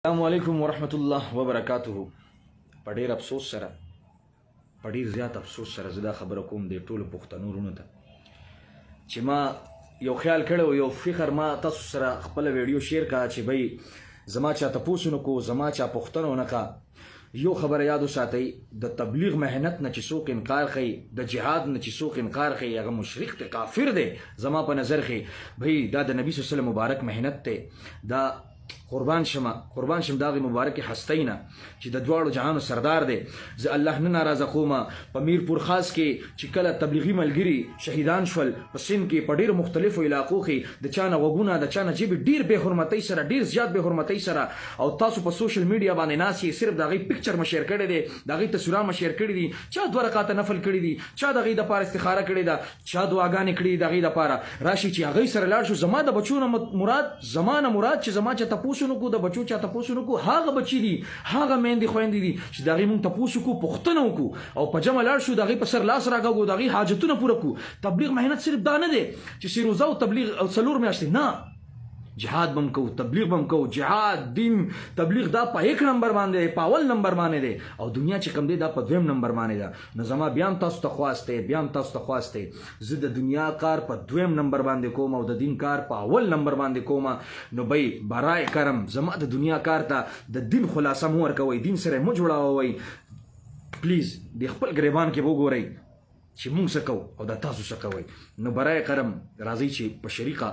السلام علیکم ورحمت الله وبرکاته. په ډیر افسوس سره په ډیر زیات افسوس سره زه دا خبره کوم د ټولو پښتنو وروڼو ته چې ما یو خیال کړی یو فکر ما تاسو سره خپل ویډیو شیر کا چې بھئی زما چا تپوسونه کو زما چا پښتنو نه کا یو خبره یاد وساتئ د تبلیغ مهنت نه چې څوک انکار کوي د جهاد نه چې څوک انکار کوي هغه مشرک ته کافر دی. زما په نظر کې بھئی دا د نبی صلی الله علیه وسلم مبارک مهنت ته دا قربان شم داغي مبارک هستینا چې د دواړو جهانو سردار دی. زه الله نه ناراضه کوم. په میرپور خاص کې چې کله تبلیغي ملګری شهیدان شول په سین کې په ډیرو مختلفو علاقو کې د چانه وګونه د چانه جیب ډیر به حرمتۍ سره ډیر زیات به حرمتۍ سره او تاسو په سوشل میډیا باندې ناسي صرف داغي پکچر مشیر کړي دي داغي تصویرونه مشیر کړي دي چا دوه رکعات نفل کړي دي چا دغه د پاره استخاره کړي ده چا دعاګانې کړي دغه د پاره راشي چې هغه سره لاړ شو زما د بچونو مراد زمانه مراد چې زما چې تاسو نو کو د بچو چا تاسو نو کو هغه بچی دي هغه مېندې خويندې دي چې دغه مونږ تاسو کو پښتنو کو او په جمع لاړ شو دغه په سر لاس راګو دغه حاجتونه پوره کو. تبلیغ مهنت صرف دا نه دي چې سیروزه او تبلیغ او څلور میاشتې نه جهاد بم کو تبلیغ بم کو جهاد دین تبلیغ دا په 1 نمبر باندې په اول نمبر باندې دی او دنیا چې کم دی دا په 2 نمبر باندې ده. نو زما بیا تاسو ته خواسته زه د دنیا کار په 2 نمبر باندې کوم او د دین کار په اول نمبر باندې کوم. نو بھئی برای کرم زما د دنیا کار ته د دین خلاصه مور کوي دین سره مو جوړاوي پلیز د خپل غریبان کې وګورئ چې مونږ څه کوو او د تاسو څه کوئ. نو برای کرم راځي چې په شریکه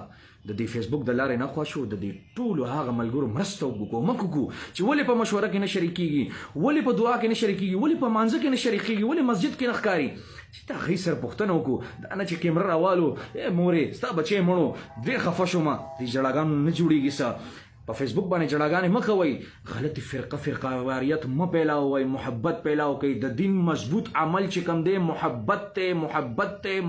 د دې فیسبوک د لارې نه خوښو د دې ټولو هغه ملګرو مرسته وکړو مکو چې ولې په مشوره کې نه شریکېږي ولې په دعا کې نه شریکېږي ولې په مانځه کې نه شریکېږي ولې مسجد کې نه ښکاري چې دا غي سره پوښتنه وکړو دا نه چې کیمره راوالو مورې ستا بچی مړو دې خفه شوم دې جړاګانو نه جوړېږي څه په فیسبوک باندې جړاګانې مه کوئ غلطي فرقه واریت مه پیلاوئ محبت پیلاو کوئ د دین مضبوط عمل چې کوم دی محبت ته